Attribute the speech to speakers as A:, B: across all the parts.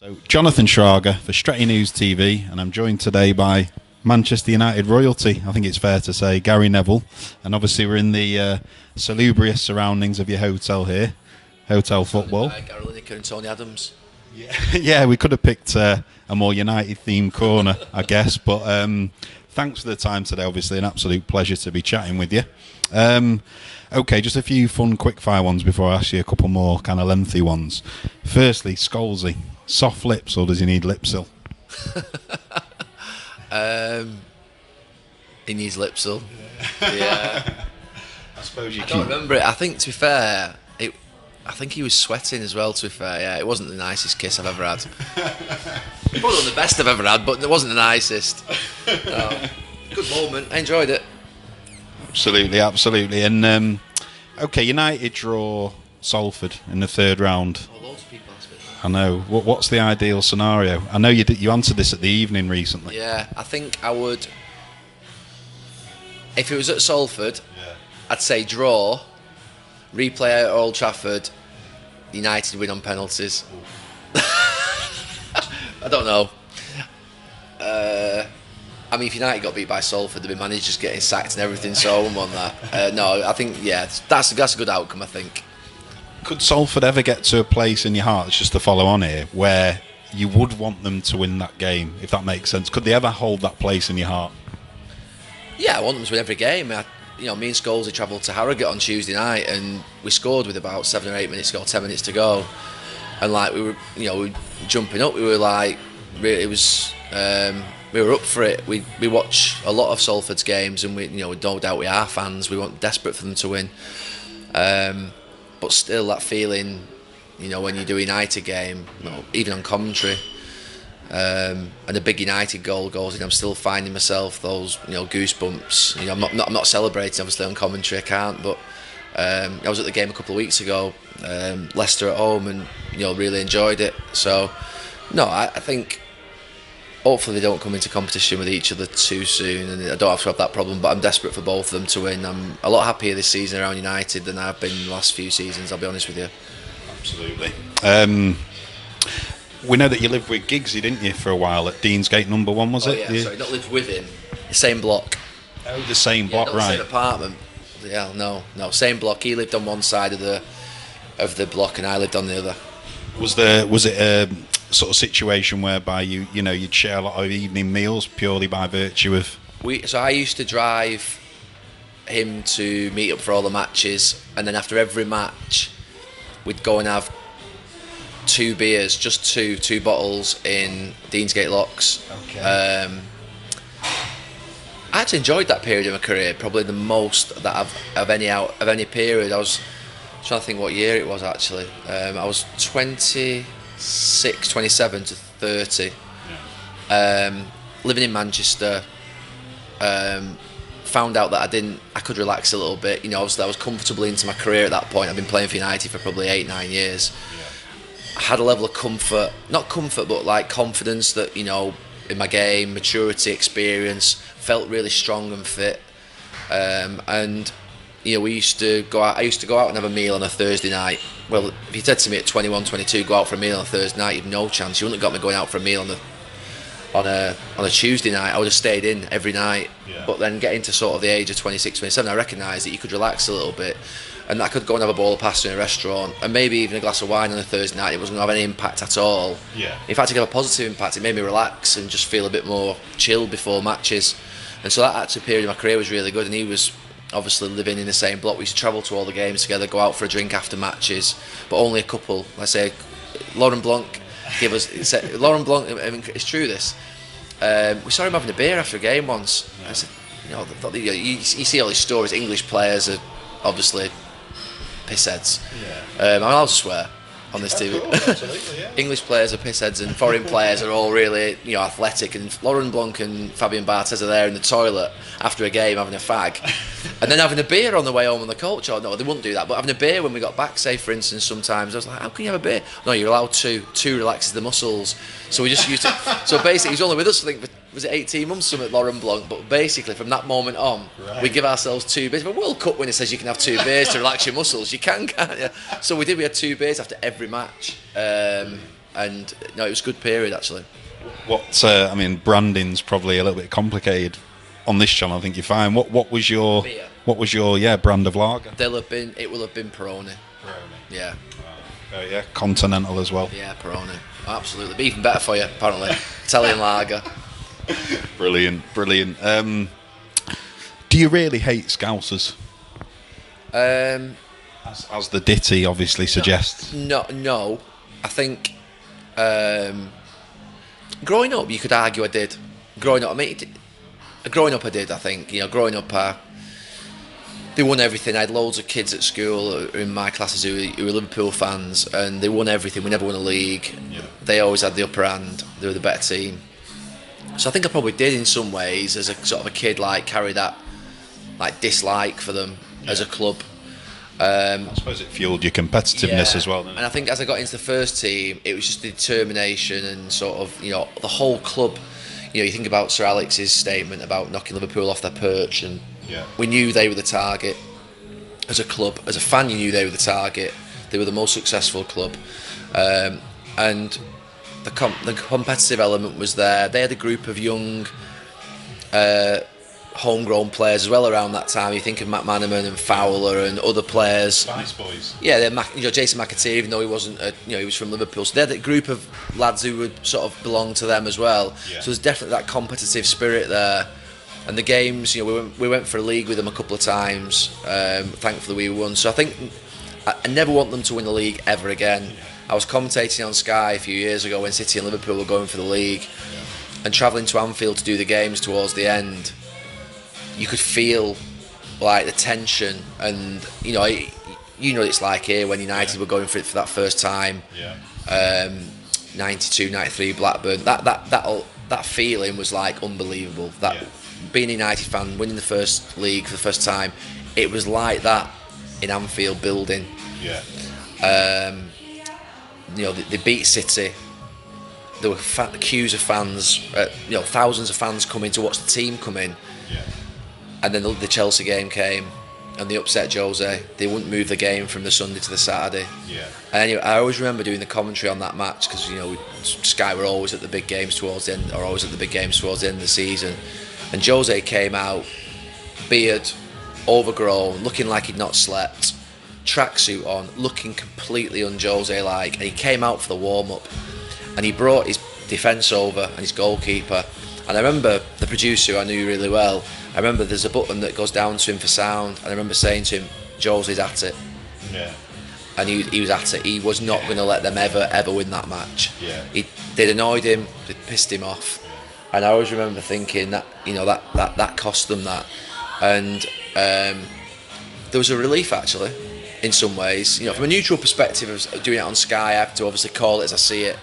A: So, Jonathan Schrager for Stretty News TV, and I'm joined today by Manchester United royalty, I think it's fair to say, Gary Neville. And obviously we're in the salubrious surroundings of your hotel here, Hotel Football.
B: Gary Lineker and Tony Adams.
A: Yeah, we could have picked a more United-themed corner, I guess, but thanks for the time today, obviously, an absolute pleasure to be chatting with you. Okay, just a few fun quick-fire ones before I ask you a couple more kind of lengthy ones. Firstly, Scholesy. Soft lips, or does he need Lipsil?
B: He needs Lipsil. Yeah.
A: I suppose you
B: I don't remember it. I think, to be fair, I think he was sweating as well, to be fair. Yeah, it wasn't the nicest kiss I've ever had. It wasn't the best I've ever had, but it wasn't the nicest. No. Good moment. I enjoyed it.
A: Absolutely. And, okay, United draw Salford in the third round.
B: Loads of people ask me that.
A: I know. What's the ideal scenario? I know you answered this at the evening recently.
B: Yeah, I think I would. If it was at Salford, I'd say draw, replay at Old Trafford, United win on penalties. I don't know. I mean, if United got beat by Salford, there'd be managers getting sacked and everything, so I wouldn't want that. No, I think, that's a good outcome, I think.
A: Could Salford ever get to a place in your heart, it's just to follow on here, where you would want them to win that game, if that makes sense? Could they ever hold that place in your heart?
B: Yeah, I want them to win every game. Me and Scholesy travelled to Harrogate on Tuesday night, and we scored with about 7 or 8 minutes to go, 10 minutes to go, and we were jumping up. We were we were up for it. We watch a lot of Salford's games, and we no doubt we are fans. We want desperate for them to win. But still, that feeling, when you do a United game, even on commentary, and a big United goal goes in, I'm still finding myself those, goosebumps. I'm not celebrating, obviously, on commentary. I can't. But I was at the game a couple of weeks ago, Leicester at home, and really enjoyed it. So, no, I think hopefully they don't come into competition with each other too soon, and I don't have to have that problem, but I'm desperate for both of them to win. I'm a lot happier this season around United than I've been the last few seasons, I'll be honest with you.
A: Absolutely. We know that you lived with Giggsy, didn't you, for a while at Deansgate number 1, was it?
B: Yeah, sorry, not lived with him. The same block.
A: Oh, the same block,
B: not
A: right.
B: The same apartment. Yeah, no, same block. He lived on one side of the block and I lived on the other.
A: Was it a sort of situation whereby you'd share a lot of evening meals purely by virtue of...
B: So I used to drive him to meet up for all the matches, and then after every match we'd go and have 2 beers, just two bottles in Deansgate Locks.
A: Okay.
B: I actually enjoyed that period of my career, probably the most that of any period. I was trying to think what year it was actually. I was 26, 27 to 30, living in Manchester. Found out that I could relax a little bit. Obviously I was comfortably into my career at that point. I've been playing for United for probably 8-9 years. I had a level of comfort, not comfort, but like confidence that in my game, maturity, experience, felt really strong and fit. And we used to go out. I used to go out and have a meal on a Thursday night. Well, if you said to me at 21, 22, go out for a meal on a Thursday night, you've no chance. You wouldn't have got me going out for a meal on a Tuesday night. I would have stayed in every night. Yeah. But then getting to sort of the age of 26, 27, I recognised that you could relax a little bit, and I could go and have a bowl of pasta in a restaurant, and maybe even a glass of wine on a Thursday night. It wasn't going to have any impact at all.
A: Yeah.
B: In fact, it had a positive impact. It made me relax and just feel a bit more chill before matches. And so that actually period of my career was really good. And he was obviously living in the same block. We used to travel to all the games together, go out for a drink after matches, but only a couple. Let's say Laurent Blanc Laurent Blanc, I mean, it's true this. We saw him having a beer after a game once. Yeah. I said, you see all these stories. English players are obviously pissheads. Yeah. I'm allowed to swear on this TV.
A: Absolutely, yeah.
B: English players are pissheads, and foreign players are all really, athletic. And Laurent Blanc and Fabien Barthez are there in the toilet after a game having a fag, and then having a beer on the way home on the coach. Or no, they wouldn't do that. But having a beer when we got back, say for instance, sometimes I was like, how can you have a beer? No, you're allowed to. 2 relaxes the muscles. So we just used to. So basically, he's only with us, I think, was it 18 months something, Laurent Blanc? But basically, from that moment on, we give ourselves 2 beers. But World Cup winner says you can have 2 beers to relax your muscles. You can't you? So we did. We had 2 beers after every match. And no, it was a good period actually.
A: What I mean, branding's probably a little bit complicated on this channel. I think you find what was your
B: Beer.
A: brand of lager?
B: It will have been Peroni. Yeah.
A: Yeah, continental as well.
B: Yeah, Peroni. Absolutely, be even better for you apparently. Italian lager.
A: Brilliant. Do you really hate Scousers? As the ditty obviously suggests.
B: No. I think growing up, you could argue I did. Growing up, I did. I think growing up, they won everything. I had loads of kids at school in my classes who were Liverpool fans, and they won everything. We never won a league.
A: Yeah.
B: They always had the upper hand. They were the better team. So I think I probably did in some ways as a sort of a kid, like carry that like dislike for them as a club.
A: I suppose it fueled your competitiveness as well, didn't it?
B: And I think as I got into the first team, it was just the determination and sort of the whole club. You think about Sir Alex's statement about knocking Liverpool off their perch, and we knew they were the target as a club. As a fan, you knew they were the target. They were the most successful club, and the competitive element was there. They had a group of young homegrown players as well around that time. You think of Matt Manaman and Fowler and other players.
A: Spice Boys.
B: Yeah, Jason McAteer, even though he wasn't, he was from Liverpool. So they had a group of lads who would sort of belong to them as well.
A: Yeah.
B: So there's definitely that competitive spirit there. And the games, we went for a league with them a couple of times. Thankfully, we won. So I think I never want them to win the league ever again. Yeah. I was commentating on Sky a few years ago when City and Liverpool were going for the league, and travelling to Anfield to do the games towards the end. You could feel like the tension, and it's like here when United were going for it for that first time. 92, 93 Blackburn. That feeling was like unbelievable. Being a United fan, winning the first league for the first time, it was like that in Anfield building. They beat City. There were queues of fans, thousands of fans coming to watch the team come in. And then the Chelsea game came, and they upset Jose. They wouldn't move the game from the Sunday to the Saturday. And anyway, I always remember doing the commentary on that match because Sky were always at the big games towards the end, of the season. And Jose came out, beard, overgrown, looking like he'd not slept, tracksuit on, looking completely un-Jose-like, and he came out for the warm-up, and he brought his defence over and his goalkeeper. And I remember the producer, who I knew really well, I remember there's a button that goes down to him for sound, and I remember saying to him, Jose's at it. And he was at it. He was not going to let them ever win that match. They'd annoyed him, they'd pissed him off. And I always remember thinking that that cost them that. And there was a relief actually, in some ways. From a neutral perspective of doing it on Sky, I have to obviously call it as I see it.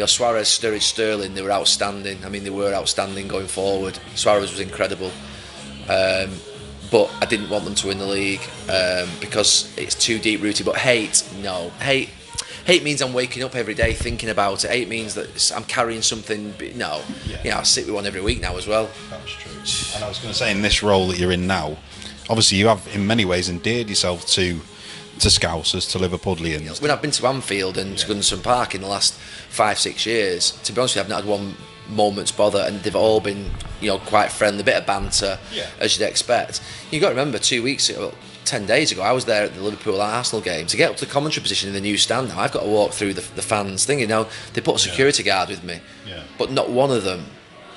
B: Suarez, Sturridge, Sterling, they were outstanding. I mean, they were outstanding going forward. Suarez was incredible. But I didn't want them to win the league because it's too deep-rooted. But hate means I'm waking up every day thinking about it. Hate means that I'm carrying something. No, I sit with one every week now as well.
A: That's true. And I was going to say, in this role that you're in now, obviously you have in many ways endeared yourself to Scousers, to Liverpudlians.
B: When I've been to Anfield and to Goodison Park in the last 5-6 years, to be honest with you, I've not had one moment's bother, and they've all been quite friendly, a bit of banter as you'd expect. You've got to remember 2 weeks ago, 10 days ago, I was there at the Liverpool-Arsenal game. To get up to the commentary position in the new stand now, I've got to walk through the fans thing. They put a security guard with me, but not one of them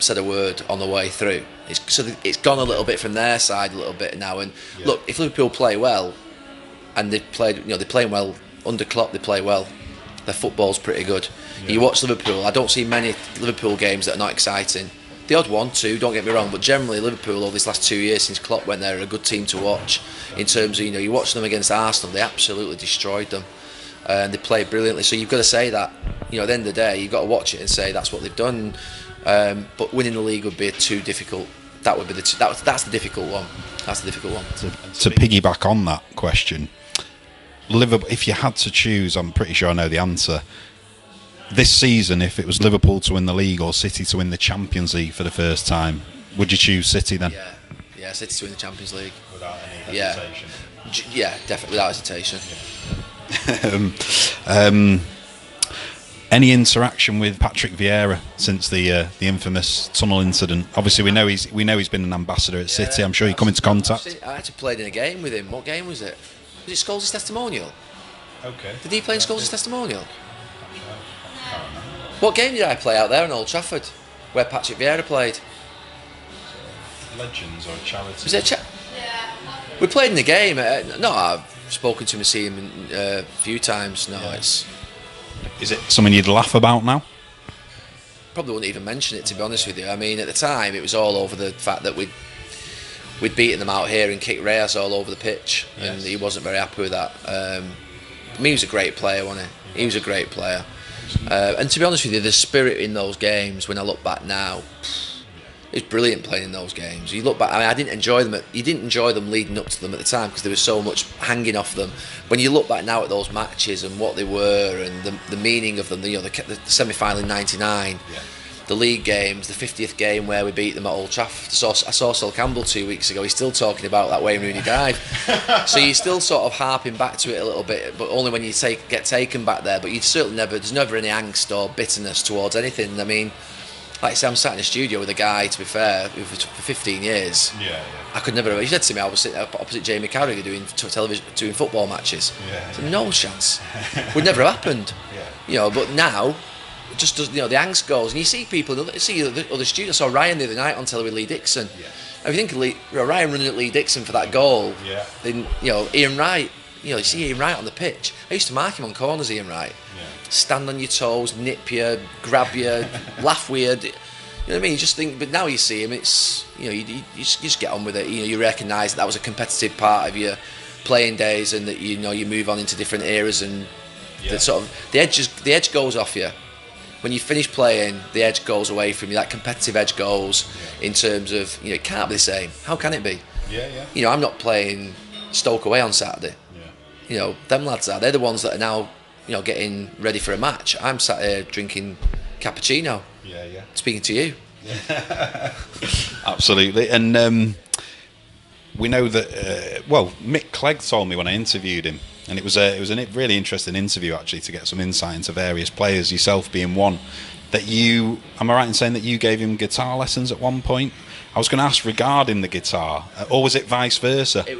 B: said a word on the way through. It's gone a little bit from their side a little bit now. And look, if Liverpool play well, and they're playing well under Klopp, they play well. Their football's pretty good. You watch Liverpool, I don't see many Liverpool games that are not exciting. The odd one, two, don't get me wrong, but generally Liverpool over these last 2 years since Klopp went there are a good team to watch. In terms of, you watch them against Arsenal, they absolutely destroyed them. And they played brilliantly. So you've got to say that, at the end of the day, you've got to watch it and say that's what they've done. But winning the league would be too difficult. That's the difficult one. That's the difficult one.
A: To piggyback on that question, Liverpool, if you had to choose, I'm pretty sure I know the answer. This season, if it was Liverpool to win the league or City to win the Champions League for the first time, would you choose City then?
B: Yeah, City to win the Champions League.
A: Without any hesitation?
B: Yeah, definitely without hesitation.
A: Any interaction with Patrick Vieira since the infamous tunnel incident? Obviously, we know he's been an ambassador at City. I'm sure you come into contact.
B: I actually played in a game with him. What game was it? Was it Scholesy's testimonial?
A: Okay.
B: Did he play in Scholesy's testimonial? What game did I play out there in Old Trafford, where Patrick Vieira played?
A: Legends or a charity?
B: Was it we played in the game. No, I've spoken to him and seen him a few times. No, Is
A: it something you'd laugh about now?
B: Probably wouldn't even mention it, to be honest with you. I mean, at the time, it was all over the fact that we'd beaten them out here and kicked Reyes all over the pitch, and he wasn't very happy with that. I mean, he was a great player, wasn't he? He was a great player. And to be honest with you, the spirit in those games, when I look back now, it's brilliant playing in those games. You look back, I mean, I didn't enjoy them. You didn't enjoy them leading up to them at the time because there was so much hanging off them. When you look back now at those matches and what they were and the meaning of them, the semi-final in '99, the league games, the 50th game where we beat them at Old Trafford. I saw Sol Campbell 2 weeks ago. He's still talking about that Wayne Rooney dive. So you're still sort of harping back to it a little bit, but only when you get taken back there. But you'd certainly there's never any angst or bitterness towards anything. I mean, like I say, I'm sat in a studio with a guy, to be fair, for 15 years. I could never. He said to me, I was sitting opposite Jamie Carragher doing television, doing football matches. So no chance. Would never have happened. But now, it just does. The angst goes, and you see people. See other studios. I saw Ryan the other night on telly with Lee Dixon. If you think of Ryan running at Lee Dixon for that goal, then Ian Wright. You see Ian Wright on the pitch. I used to mark him on corners, Ian Wright. Stand on your toes, nip you, grab you, laugh weird. You know what I mean? You just think, but now you see him, it's you just get on with it. You recognise that was a competitive part of your playing days, and that you move on into different eras, and that sort of the edge goes off you when you finish playing. The edge goes away from you. That competitive edge goes in terms of it can't be the same. How can it be? I'm not playing Stoke away on Saturday. Them lads are. They're the ones that are now getting ready for a match. I'm sat here drinking cappuccino. Speaking to you.
A: Absolutely. And we know that. Mick Clegg told me when I interviewed him, and it was a really interesting interview actually to get some insight into various players, yourself being one. That you, am I right in saying that you gave him guitar lessons at one point? I was going to ask regarding the guitar, or was it vice versa?
B: He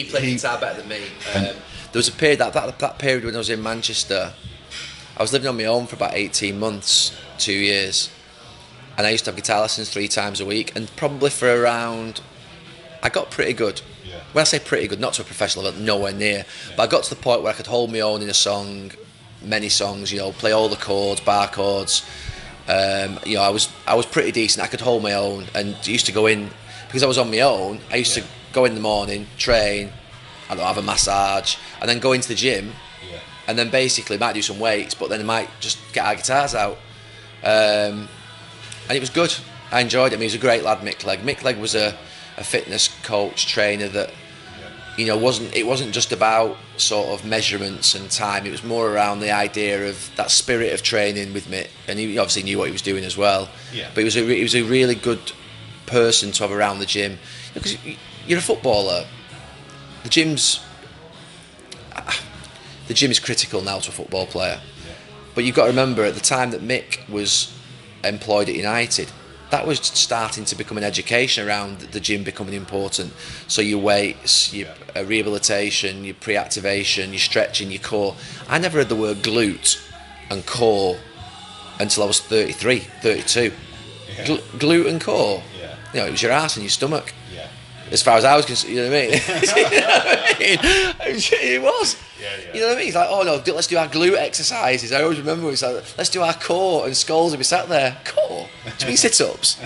B: played guitar better than me. There was a period that period when I was in Manchester. I was living on my own for about 18 months, 2 years, and I used to have guitar lessons 3 times a week, and probably for around, I got pretty good. When I say pretty good, not to a professional level, nowhere near, but I got to the point where I could hold my own in a song, many songs, play all the chords, bar chords. I was pretty decent. I could hold my own, and used to go in because I was on my own. I used to go in the morning, train, have a massage, and then go into the gym, and then basically might do some weights, but then I might just get our guitars out, and it was good. I enjoyed it. I mean, he was a great lad, Mick Clegg. Mick Clegg was a fitness coach, trainer that it wasn't just about sort of measurements and time. It was more around the idea of that spirit of training with Mick, and he obviously knew what he was doing as well. But he was a really good person to have around the gym, because you're a footballer. The gym is critical now to a football player, but you've got to remember at the time that Mick was employed at United, that was starting to become an education around the gym becoming important. So your weights, your rehabilitation, your pre-activation, your stretching, your core. I never heard the word glute and core until I was 33, 32. Glute and core. It was your arse and your stomach. As far as I was concerned, you know what I mean? It was. You know what I mean? It's like, oh no, let's do our glute exercises. I always remember it's like, let's do our core, and Scholesy be sat there. Core? Do you mean sit-ups?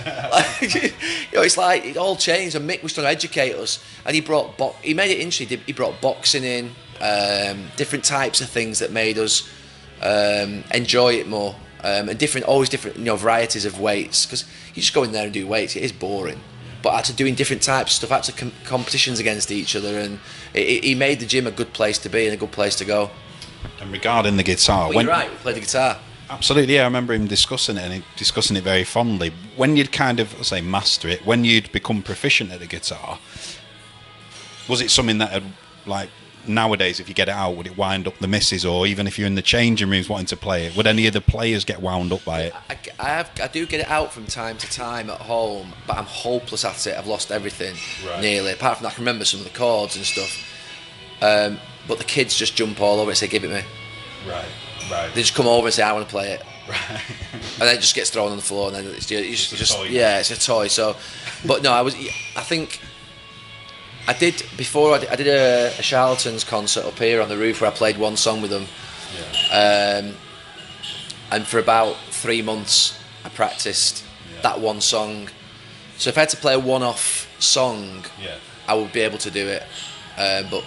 B: It's like it all changed, and Mick was trying to educate us, and he made it interesting. He brought boxing in, different types of things that made us enjoy it more, and always different varieties of weights, because you just go in there and do weights, it is boring. But after doing different types of stuff, after competitions against each other, and he made the gym a good place to be and a good place to go.
A: And regarding the guitar,
B: you're right, we played the guitar.
A: Absolutely, I remember him discussing it, and discussing it very fondly. When you'd kind of master it, when you'd become proficient at the guitar, was it something that had nowadays, if you get it out, would it wind up the missus, or even if you're in the changing rooms wanting to play it, would any of the players get wound up by it?
B: I do get it out from time to time at home, but I'm hopeless at it. I've lost everything nearly. Apart from that, I can remember some of the chords and stuff. But the kids just jump all over it and say, "Give it me."
A: Right.
B: They just come over and say, "I want to play it."
A: Right.
B: And then it just gets thrown on the floor, and then it's just
A: toy.
B: Yeah, it's a toy. So, but no, I think I did before. I did a Charlatans concert up here on the roof where I played one song with them. Yeah. And for about 3 months, I practiced that one song. So if I had to play a one-off song, I would be able to do it, but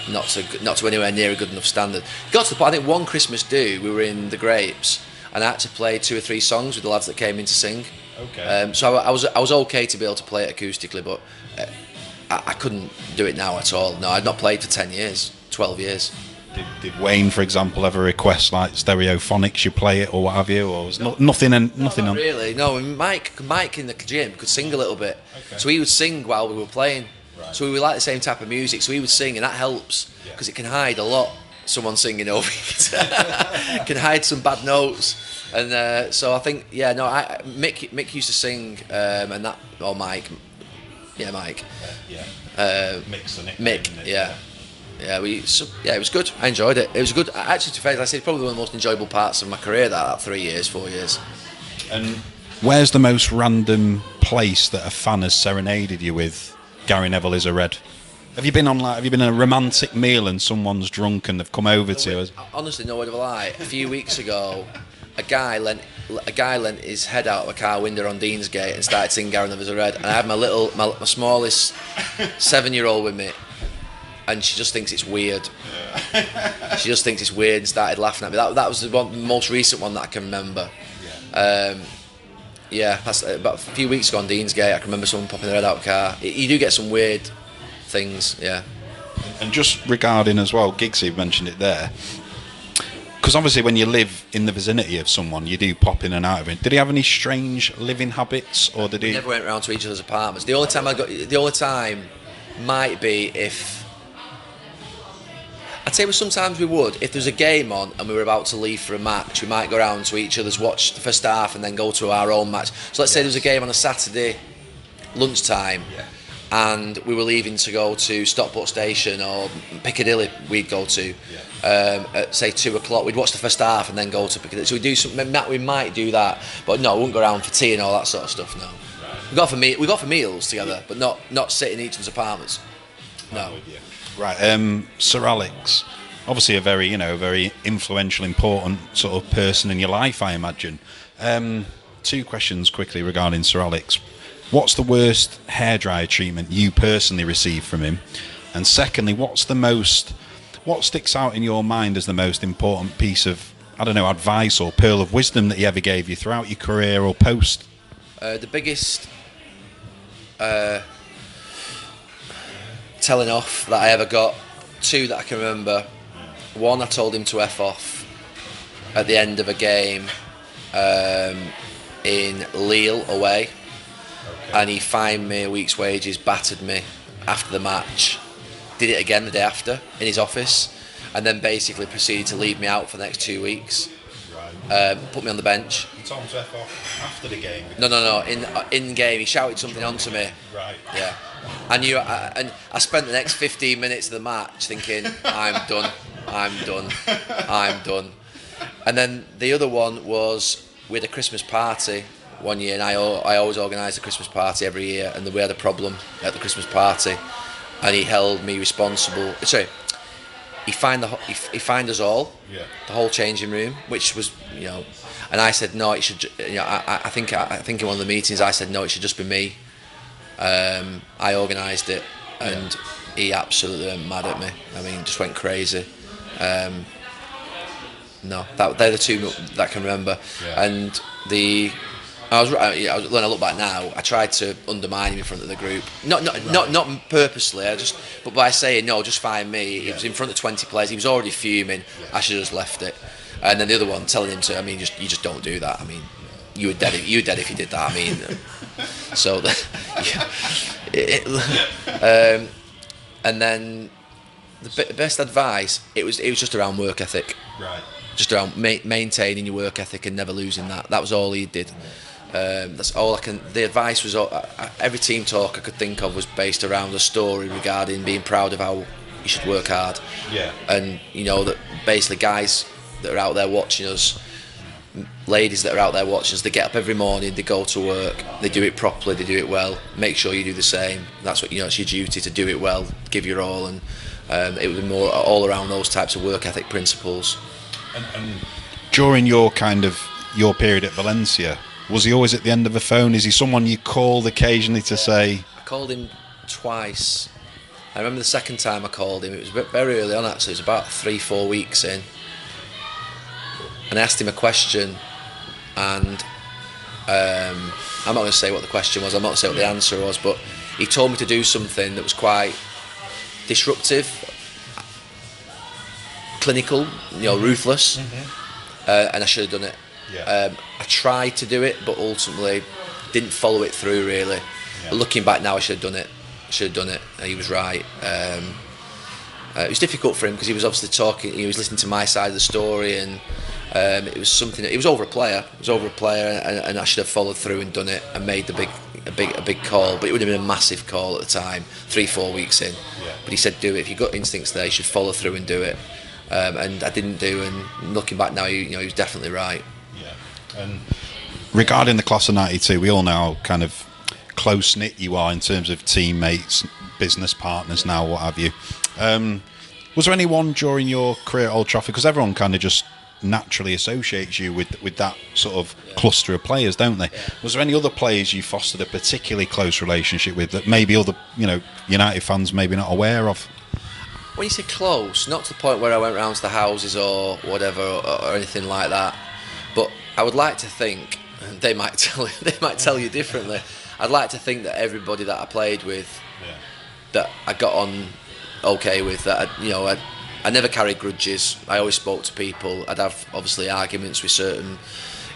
B: not to anywhere near a good enough standard. Got to the point. I think one Christmas do, we were in the Grapes, and I had to play 2 or 3 songs with the lads that came in to sing.
A: Okay.
B: So I was okay to be able to play it acoustically, but I couldn't do it now at all. No, I'd not played for 10 years, 12 years.
A: Did Wayne, for example, ever request like stereophonics you play it or what have you, or was nothing on?
B: Really, no. Mike in the gym could sing a little bit, so he would sing while we were playing. Right. So we were like the same type of music, so he would sing, and that helps because it can hide a lot. Someone singing over it can hide some bad notes, and so I think Mick used to sing, and that or Mike, Mike,
A: Mick's the nickname,
B: Mick, it was good. I enjoyed it. It was good. Actually, to face, I say probably one of the most enjoyable parts of my career. That 3 years, 4 years.
A: And where's the most random place that a fan has serenaded you with? Gary Neville is a Red. Have you been on a romantic meal and someone's drunk and they've come over to you?
B: Honestly, no word of a lie. A few weeks ago, a guy lent his head out of a car window on Deansgate and started singing Gary Neville is a Red. And I had my smallest 7-year-old with me, and she just thinks it's weird. She just thinks it's weird and started laughing at me. That was the most recent one that I can remember. That's about a few weeks ago on Deansgate. I can remember someone popping their head out of the car. You do get some weird things, yeah.
A: And just regarding as well, Giggsy mentioned it there, because obviously when you live in the vicinity of someone, you do pop in and out of it. Did he have any strange living habits, or did he?
B: We never went round to each other's apartments. The only time might be if. I'd say sometimes we would. If there's a game on and we were about to leave for a match, we might go round to each other's, watch the first half and then go to our own match. So let's say there was a game on a Saturday lunchtime and we were leaving to go to Stockport Station or Piccadilly we'd go to at say 2 o'clock. We'd watch the first half and then go to Piccadilly. So we might do that. But no, we wouldn't go around for tea and all that sort of stuff, no. Right. We go for meals together, but not sit in each other's apartments. No.
A: Right, Sir Alex, obviously a very influential, important sort of person in your life, I imagine. 2 questions quickly regarding Sir Alex. What's the worst hairdryer treatment you personally received from him? And secondly, what sticks out in your mind as the most important piece of, advice or pearl of wisdom that he ever gave you throughout your career or post?
B: The biggest telling off that I ever got, 2 that I can remember. 1, I told him to F off at the end of a game in Lille away, and he fined me a week's wages, battered me after the match, did it again the day after in his office, and then basically proceeded to leave me out for the next 2 weeks. Put me on the bench.
A: You told him to F off after the game?
B: No. In game, he shouted something onto me.
A: Right.
B: Yeah. And I spent the next 15 minutes of the match thinking, I'm done. And then the other one was with a Christmas party one year, and I always organise a Christmas party every year, and we had a problem at the Christmas party, and he held me responsible. Sorry, he fined us all, the whole changing room, which was, and I said no, it should. I think in one of the meetings I said no, it should just be me. I organised it, and he absolutely went mad at me. I mean, just went crazy. No, they're the 2 that I can remember. And when I look back now, I tried to undermine him in front of the group. Not purposely. But by saying no, just fine me. It was in front of 20 players. He was already fuming. I should have just left it. And then the other one, telling him to. I mean, you just don't do that. I mean, you were dead if you did that. I mean, and then the best advice, it was just around work ethic.
A: Right.
B: Just around maintaining your work ethic and never losing that. That was all he did. That's all I can. The advice was every team talk I could think of was based around a story regarding being proud of how you should work hard.
A: Yeah.
B: And you know that basically guys that are out there watching us, ladies that are out there watching us, they get up every morning, they go to work, they do it properly, they do it well. Make sure you do the same. That's what it's your duty to do it well, give your all, and it would be more all around those types of work ethic principles.
A: And during your period at Valencia, was he always at the end of the phone? Is he someone you called occasionally to say?
B: I called him twice. I remember the second time I called him, it was very early on actually, it was about 3-4 weeks in. And I asked him a question, and I'm not going to say what the question was, I'm not going to say what the answer was, but he told me to do something that was quite disruptive, clinical, ruthless, and I should have done it.
A: Yeah.
B: I tried to do it, but ultimately didn't follow it through really.
A: Yeah.
B: But looking back now, I should have done it. He was right. It was difficult for him because he was obviously talking. He was listening to my side of the story, and it was something. It was over a player. And I should have followed through and done it and made a big call. But it would have been a massive call at the time, 3-4 weeks in.
A: Yeah.
B: But he said, "Do it. If you've got instincts there, you should follow through and do it." And I didn't do. And looking back now, he was definitely right.
A: Yeah. And regarding the class of '92, we all know how kind of close knit you are in terms of teammates, business partners, now what have you. Was there anyone during your career at Old Trafford, because everyone kind of just naturally associates you with that sort of cluster of players, don't they? Yeah. Was there any other players you fostered a particularly close relationship with that maybe other United fans maybe not aware of?
B: When you say close, not to the point where I went round to the houses or whatever or anything like that, but I would like to think they might tell you differently. I'd like to think that everybody that I played with, that I got on okay with, that I never carried grudges. I always spoke to people. I'd have obviously arguments with certain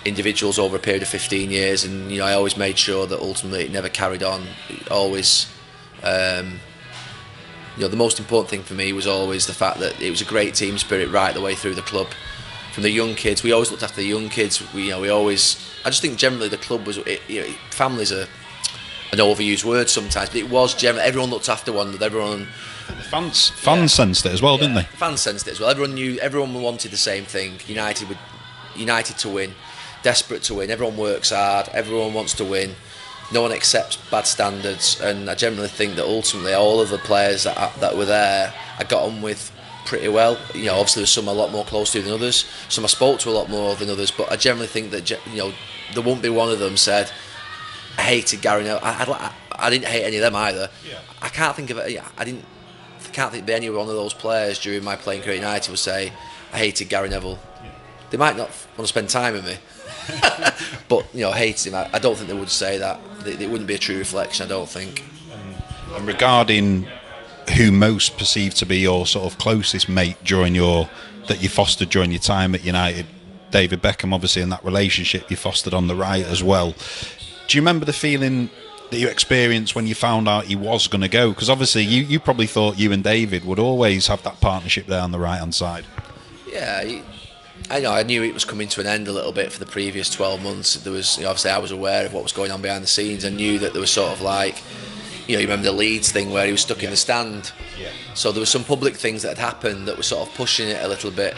B: individuals over a period of 15 years, and I always made sure that ultimately it never carried on. Always, the most important thing for me was always the fact that it was a great team spirit right the way through the club. From the young kids, we always looked after the young kids. We always. I just think generally the club was. Families are an overused word sometimes, but it was generally everyone looked after one another. Everyone.
A: Fans sensed it as well, didn't they?
B: Fans sensed it as well. Everyone knew. Everyone wanted the same thing. United to win, desperate to win. Everyone works hard. Everyone wants to win. No one accepts bad standards, and I generally think that ultimately all of the players that were there, I got on with pretty well. Obviously there's some a lot more close to than others. Some I spoke to a lot more than others, but I generally think that there won't be one of them said I hated Gary Neville. I didn't hate any of them either. Yeah. I can't think of it. I can't think of any one of those players during my playing career at United would say I hated Gary Neville. Yeah. They might not want to spend time with me, but hated him. I don't think they would say that. It wouldn't be a true reflection, I don't think.
A: And regarding who most perceived to be your sort of closest mate that you fostered during your time at United, David Beckham, obviously, in that relationship you fostered on the right as well. Do you remember the feeling that you experienced when you found out he was going to go? Because obviously you probably thought you and David would always have that partnership there on the right hand side. Yeah,
B: I knew it was coming to an end a little bit for the previous 12 months. There was obviously I was aware of what was going on behind the scenes. I knew that there was sort of like, you remember the Leeds thing where he was stuck in the stand. Yeah. So there were some public things that had happened that were sort of pushing it a little bit.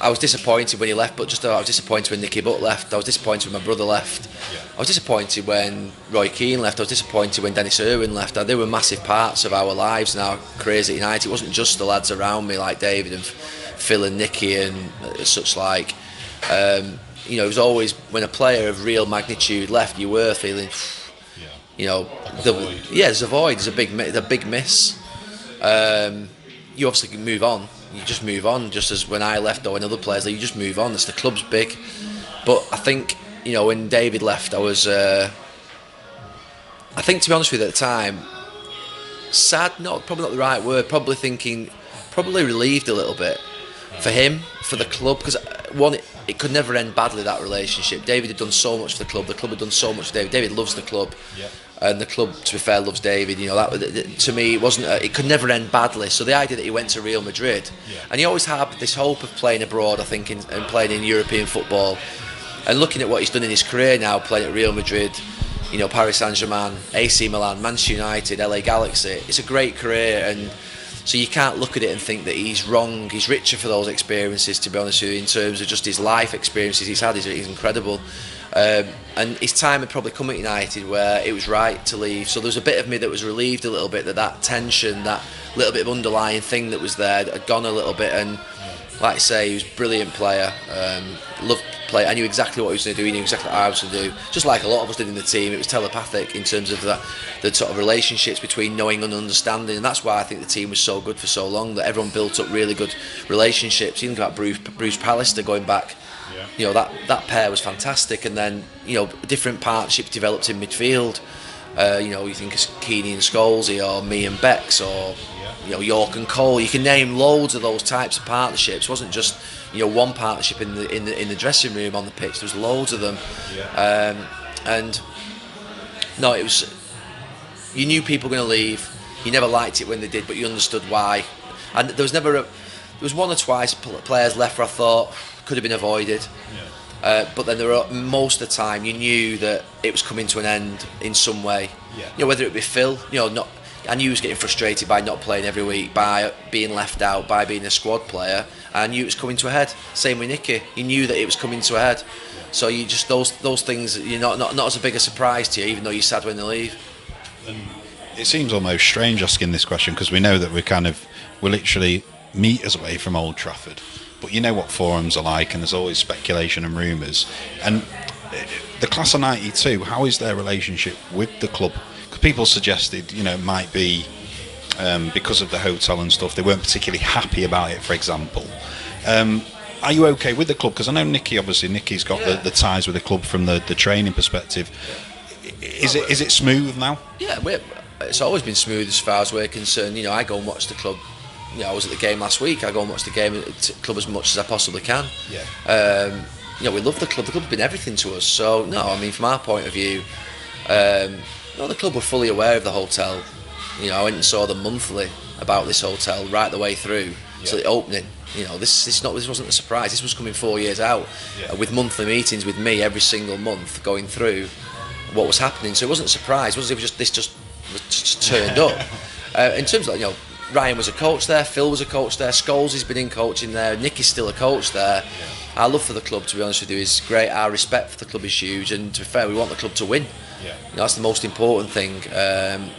B: I was disappointed when he left, but I was disappointed when Nicky Butt left. I was disappointed when my brother left. Yeah. I was disappointed when Roy Keane left. I was disappointed when Dennis Irwin left. They were massive parts of our lives and our careers at United. It wasn't just the lads around me like David and Phil and Nicky and such like. It was always when a player of real magnitude left, you were feeling, there's a void. There's a big miss. You obviously can move on. You just move on, just as when I left or when other players, you just move on. The club's big, but I think when David left, I was, I think to be honest with you at the time, sad. Probably not the right word. Probably relieved a little bit for him, for the club, because it could never end badly, that relationship. David had done so much for the club had done so much for David. David loves the club. Yeah. And the club, to be fair, loves David. You know, that to me, it could never end badly. So the idea that he went to Real Madrid, and he always had this hope of playing abroad, I think, and playing in European football. And looking at what he's done in his career now, playing at Real Madrid, you know, Paris Saint-Germain, AC Milan, Manchester United, LA Galaxy, it's a great career. And so you can't look at it and think that he's wrong. He's richer for those experiences, to be honest with you, in terms of just his life experiences he's had. He's incredible. And his time had probably come at United where it was right to leave. So there was a bit of me that was relieved a little bit that tension, that little bit of underlying thing that was there, that had gone a little bit. And like I say, he was a brilliant player. Loved to play. I knew exactly what he was going to do. He knew exactly what I was going to do. Just like a lot of us did in the team, it was telepathic in terms of the sort of relationships between knowing and understanding. And that's why I think the team was so good for so long, that everyone built up really good relationships. You think about Bruce Pallister going back. You know, that pair was fantastic, and then, you know, different partnerships developed in midfield. You know, you think of Keeney and Scholesy, or me and Bex, or you know, York and Cole. You can name loads of those types of partnerships. It wasn't just, you know, one partnership in the dressing room on the pitch. There was loads of them, and no, it was. You knew people were going to leave. You never liked it when they did, but you understood why. And there was never there was one or twice players left where I thought could have been avoided. But then most of the time you knew that it was coming to an end in some way. You know, whether it be Phil, you know, I knew he was getting frustrated by not playing every week, by being left out, by being a squad player. I knew it was coming to a head. Same with Nicky. You knew that it was coming to a head. So you just those things, you're not as a big a surprise to you, even though you're sad when they leave.
A: And it seems almost strange asking this question, because we know that we're literally meters away from Old Trafford. But you know what forums are like, and there's always speculation and rumours. And the class of '92, how is their relationship with the club? Because people suggested, you know, it might be because of the hotel and stuff, they weren't particularly happy about it, for example. Are you okay with the club? Because I know Nicky's got the ties with the club from the training perspective. Is it smooth now?
B: Yeah, it's always been smooth as far as we're concerned. You know, I go and watch the club. You know, I was at the game last week. I go and watch the game at the club as much as I possibly can. You know, we love the club. The club's been everything to us. So no, I mean, from our point of view, no, the club were fully aware of the hotel. You know, I went and saw them monthly about this hotel right the way through to the opening. You know, this wasn't a surprise. This was coming 4 years out with monthly meetings with me every single month, going through what was happening. So it wasn't a surprise. It was just turned up. In terms of, you know, Ryan was a coach there, Phil was a coach there, Scholes has been in coaching there, Nicky's still a coach there. Our love for the club, to be honest with you, is great. Our respect for the club is huge, and to be fair, we want the club to win. You know, that's the most important thing.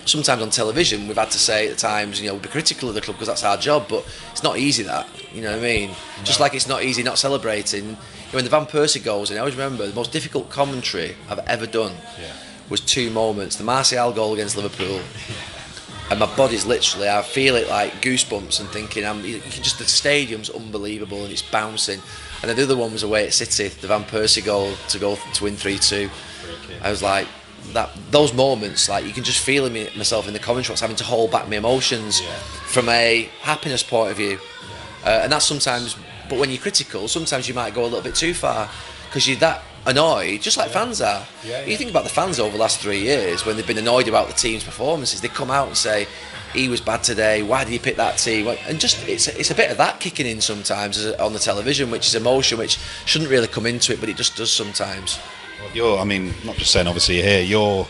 B: Sometimes on television, we've had to say at times, you know, we'll be critical of the club because that's our job, but it's not easy, that. You know what I mean? No. Just like it's not easy not celebrating. You know, when the Van Persie goals in, I always remember the most difficult commentary I've ever done was two moments: the Martial goal against Liverpool. And my body's literally, I feel it like goosebumps and thinking, the stadium's unbelievable and it's bouncing. And then the other one was away at City, the Van Persie goal to win 3-2. I was like, those moments, like, you can just feel myself in the commentary box having to hold back my emotions from a happiness point of view. And that's sometimes, but when you're critical, sometimes you might go a little bit too far because you're that annoyed, just like fans are. You think about the fans over the last 3 years, when they've been annoyed about the team's performances, they come out and say, he was bad today, why did he pick that team? And just it's a bit of that kicking in sometimes on the television, which is emotion, which shouldn't really come into it, but it just does sometimes.
A: Well, not just saying obviously here,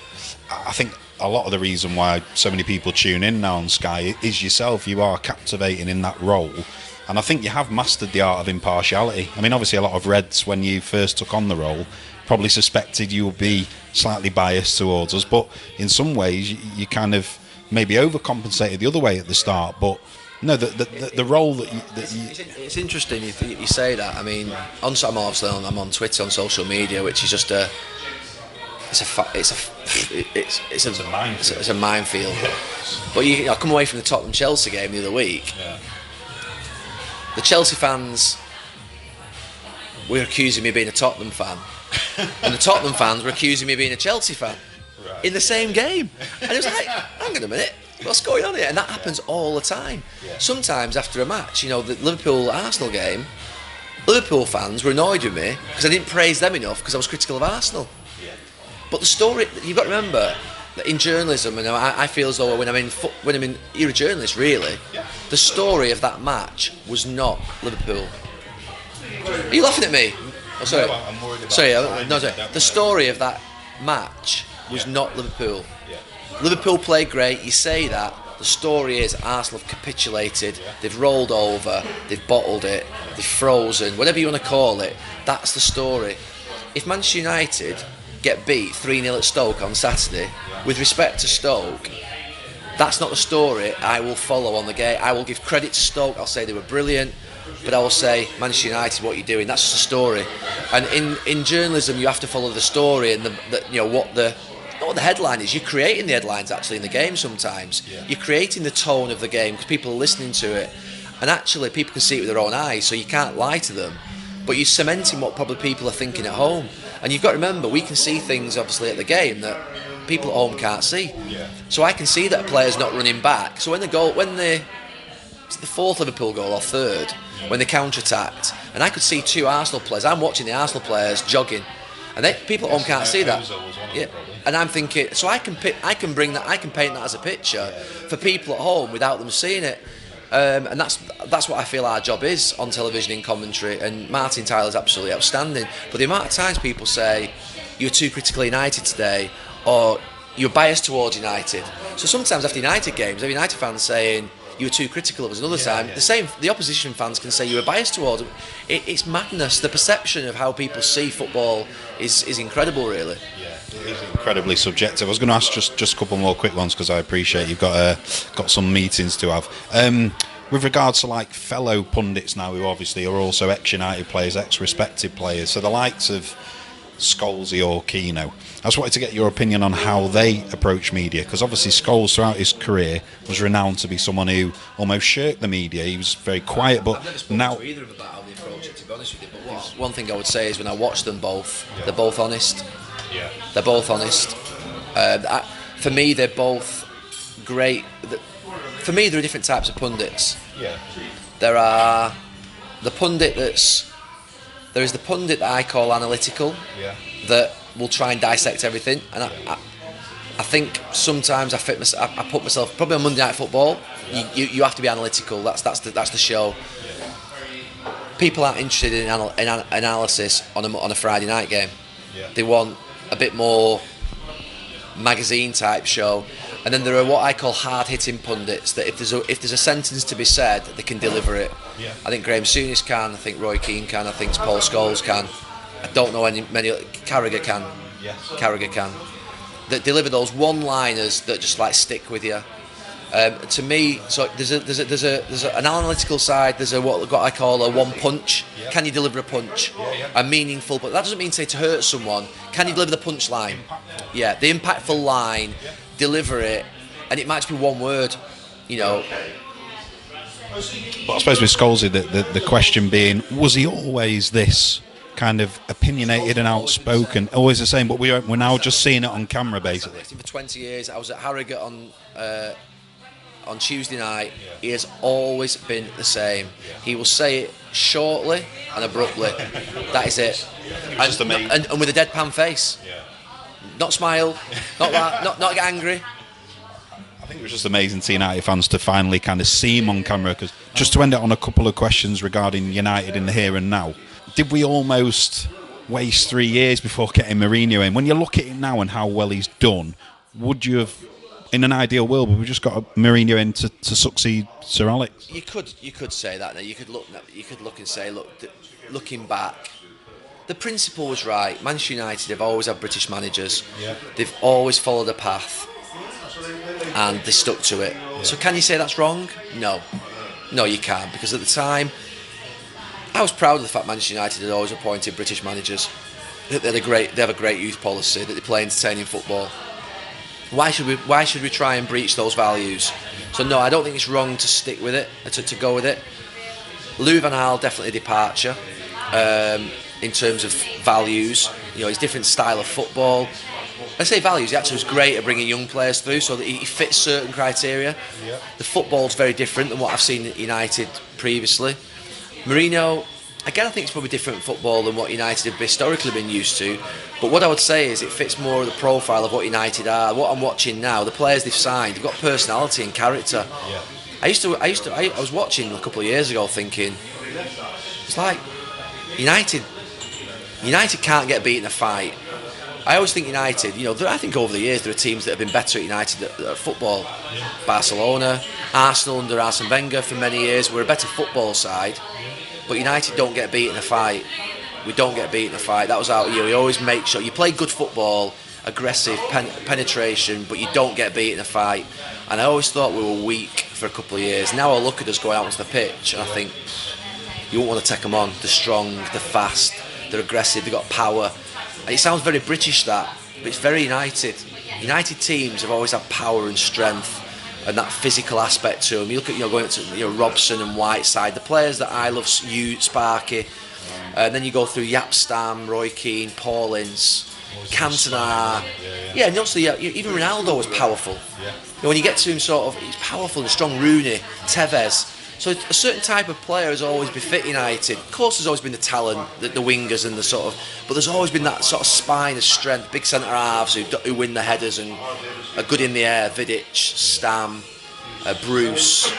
A: I think a lot of the reason why so many people tune in now on Sky is yourself. You are captivating in that role. And I think you have mastered the art of impartiality. I mean, obviously a lot of Reds, when you first took on the role, probably suspected you would be slightly biased towards us. But in some ways, you kind of maybe overcompensated the other way at the start. But no, the role that you...
B: It's interesting you say that. I mean, I'm on Twitter, on social media, which is just it's a minefield. But I come away from the Tottenham-Chelsea game the other week. The Chelsea fans were accusing me of being a Tottenham fan, and the Tottenham fans were accusing me of being a Chelsea fan in the same game. And it was like, hang on a minute, what's going on here? And that happens all the time. Sometimes after a match, you know, the Liverpool-Arsenal game, Liverpool fans were annoyed with me because I didn't praise them enough because I was critical of Arsenal. But the story, you've got to remember, in journalism, and I feel as though when you're a journalist, really, the story of that match was not Liverpool. Are you laughing at me? Oh, sorry.
A: No, I'm worried about
B: sorry. The story of that match was not Liverpool. Liverpool played great. You say that. The story is Arsenal have capitulated. They've rolled over. They've bottled it. They've frozen. Whatever you want to call it. That's the story. If Manchester United get beat 3-0 at Stoke on Saturday, with respect to Stoke, that's not the story I will follow on the game. I will give credit to Stoke. I'll say they were brilliant, but I will say, Manchester United, what you're doing, that's just a story. And in journalism, you have to follow the story and what the headline is. You're creating the headlines actually in the game sometimes. You're creating the tone of the game because people are listening to it, and actually people can see it with their own eyes, so you can't lie to them, but you're cementing what probably people are thinking at home. And you've got to remember, we can see things obviously at the game that people at home can't see. So I can see that a player's not running back. So when the fourth Liverpool goal or third, when they counter-attacked, and I could see two Arsenal players, I'm watching the Arsenal players jogging, and people at home can't see that. And I'm thinking, so I can paint that as a picture for people at home without them seeing it. And that's what I feel our job is on television in commentary. And Martin Tyler's absolutely outstanding. But the amount of times people say you're too critical of United today, or you're biased towards United. So sometimes after United games, every United fans saying you were too critical of us. Another time, the opposition fans can say you were biased towards them. It's madness. The perception of how people see football is incredible, really.
A: It's incredibly subjective. I was going to ask just a couple more quick ones because I appreciate you've got some meetings to have. With regards to like fellow pundits now who obviously are also ex-United players, ex-respected players, so the likes of Scholesy or Keno, I just wanted to get your opinion on how they approach media, because obviously Scholes throughout his career was renowned to be someone who almost shirked the media. He was very quiet, but
B: I've never spoken to either of them about how they approach it, to be honest with you. But one thing I would say is when I watch them both, they're both honest. They're both honest. For me, they're both great. For me, there are different types of pundits. There are the pundit there is the pundit that I call analytical, that will try and dissect everything. And I think sometimes I put myself, probably on Monday Night Football, you have to be analytical. That's the show. People aren't interested in analysis on a Friday night game. They want a bit more magazine type show. And then there are what I call hard-hitting pundits, that if there's a sentence to be said, they can deliver it. I think Graham Souness can, I think Roy Keane can, I think Paul Scholes can. I don't know many. Carragher can. Carragher can. That deliver those one-liners that just like stick with you. To me, so there's an analytical side. There's what I call a one punch. Can you deliver a punch? A meaningful, but that doesn't mean say to hurt someone. Can you deliver the punch line? The impactful line. Deliver it, and it might just be one word, But
A: I suppose with Scholesy, the question being, was he always this kind of opinionated and outspoken, always the same? But we're now just seeing it on camera, basically.
B: For 20 years, I was at Harrogate on Tuesday night. He has always been the same. He will say it shortly and abruptly. That is it. And with a deadpan face. Not smile, not that, not get angry.
A: I think it was just amazing to United fans to finally kind of see him on camera. Because just to end it on a couple of questions regarding United in the here and now, did we almost waste 3 years before getting Mourinho in? When you look at it now and how well he's done, would you have, in an ideal world, we've just got Mourinho in to succeed Sir Alex?
B: You could say that. Now you could look and say, looking back, the principle was right. Manchester United have always had British managers. They've always followed a path, and they stuck to it. So can you say that's wrong? No, you can't, because at the time, I was proud of the fact Manchester United had always appointed British managers. They have a great youth policy, that they play entertaining football. Why should we try and breach those values? So no, I don't think it's wrong to stick with it, to go with it. Louis van Gaal, definitely a departure. In terms of values, his different style of football. I say values, he actually was great at bringing young players through, so that he fits certain criteria. The football's very different than what I've seen at United previously. Mourinho, Again, I think it's probably different football than what United have historically been used to. But what I would say is it fits more of the profile of what United are. What I'm watching now, the players they've signed, they've got personality and character.
A: Yeah.
B: I was watching a couple of years ago thinking, it's like United can't get beat in a fight. I always think United, I think over the years there are teams that have been better at United at football. Yeah. Barcelona, Arsenal under Arsene Wenger for many years were a better football side. But United don't get beat in a fight. We don't get beat in a fight. That was out. You always make sure you play good football, aggressive penetration, but you don't get beat in a fight. And I always thought we were weak for a couple of years. Now I look at us going out onto the pitch, and I think you won't want to take them on. They're strong, they're fast, they're aggressive, they've got power. And it sounds very British that, but it's very United. United teams have always had power and strength. And that physical aspect to them. You look at going to Robson and Whiteside, the players that I love, Sparky, and then you go through Jaap Stam, Roy Keane, Paul Ince, Cantona, and also even Ronaldo was powerful. When you get to him, he's powerful and strong. Rooney, Tevez. So a certain type of player has always befit United. Of course, there's always been the talent, the wingers, and but there's always been that sort of spine of strength. Big centre halves who win the headers and are good in the air. Vidic, Stam, Bruce,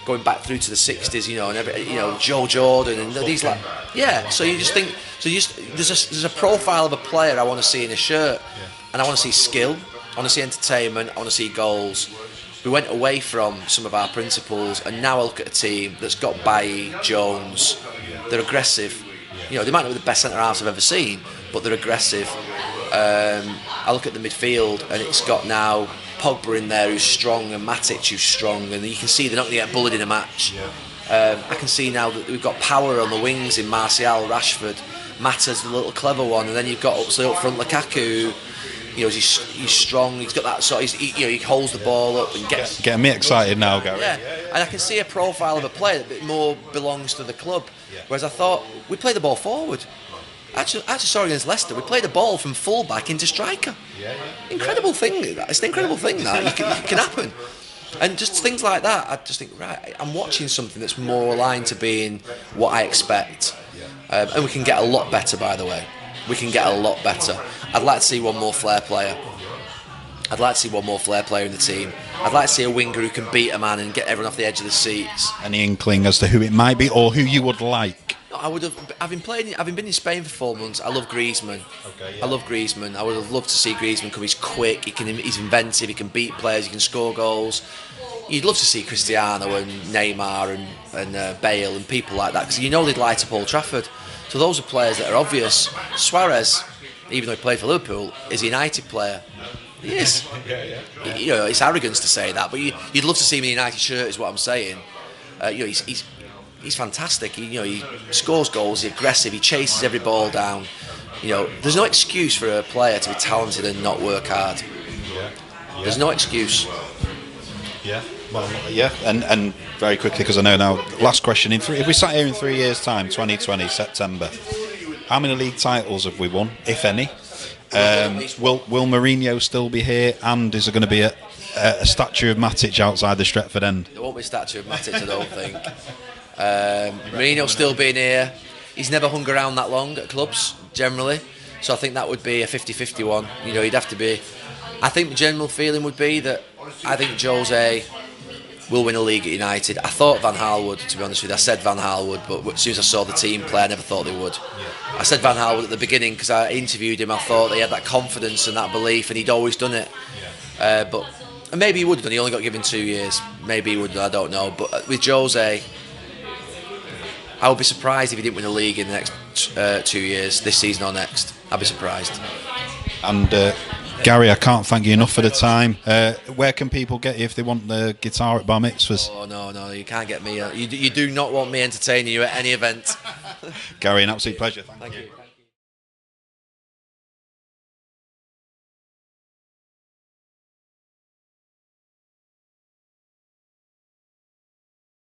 B: going back through to the '60s, and Joe Jordan and these So you just think, there's a profile of a player I want to see in a shirt, and I want to see skill, I want to see entertainment, I want to see goals. We went away from some of our principles, and now I look at a team that's got Bailly, Jones. They're aggressive. They might not be the best centre halves I've ever seen, but they're aggressive. I look at the midfield, and it's got now Pogba in there who's strong, and Matic who's strong, and you can see they're not going to get bullied in a match. I can see now that we've got power on the wings in Martial, Rashford, Mata's the little clever one, and then you've got up front Lukaku. He's strong. He's got that sort. He holds the ball up and gets.
A: Getting me excited now, Gary.
B: Yeah, and I can see a profile of a player that more belongs to the club. Whereas I thought we play the ball forward. Actually saw against Leicester. We played the ball from full-back into striker. Incredible thing. It's an incredible thing that it can happen. And just things like that. I just think, right, I'm watching something that's more aligned to being what I expect, and we can get a lot better. By the way. We can get a lot better. I'd like to see one more flair player. I'd like to see one more flair player in the team. I'd like to see a winger who can beat a man and get everyone off the edge of the seats.
A: Any inkling as to who it might be or who you would like?
B: I would have. Having been in Spain for 4 months, I love Griezmann. I love Griezmann. I would have loved to see Griezmann come. He's quick. He's inventive. He can beat players. He can score goals. You'd love to see Cristiano and Neymar and Bale and people like that because they'd light up Old Trafford. So those are players that are obvious. Suarez, even though he played for Liverpool, is a United player. He is. It's arrogance to say that, but you'd love to see him in a United shirt, is what I'm saying. He's fantastic. He scores goals. He's aggressive. He chases every ball down. There's no excuse for a player to be talented and not work hard. There's no excuse.
A: And very quickly, because I know now, last question. If we sat here in 3 years' time, 2020, September, how many league titles have we won, if any? Will Mourinho still be here? And is there going to be a statue of Matic outside the Stretford end?
B: There won't be a statue of Matic, I don't think. Mourinho still being here. He's never hung around that long at clubs, generally. So I think that would be a 50-50 one. He'd have to be... I think the general feeling would be that I think Jose will win a league at United. I thought Van Gaal would, to be honest with you. I said Van Gaal would, but as soon as I saw the team play, I never thought they would. I said Van Gaal would at the beginning because I interviewed him. I thought he had that confidence and that belief, and he'd always done it. But maybe he would have done. He only got given 2 years. Maybe he would. I don't know. But with Jose, I would be surprised if he didn't win a league in the next 2 years, this season or next. I'd be surprised.
A: And Gary, I can't thank you enough for the time. Where can people get you if they want the guitar at bar mitzvahs?
B: Oh, no, you can't get me. You do not want me entertaining you at any event.
A: Gary, an absolute pleasure. Thank you.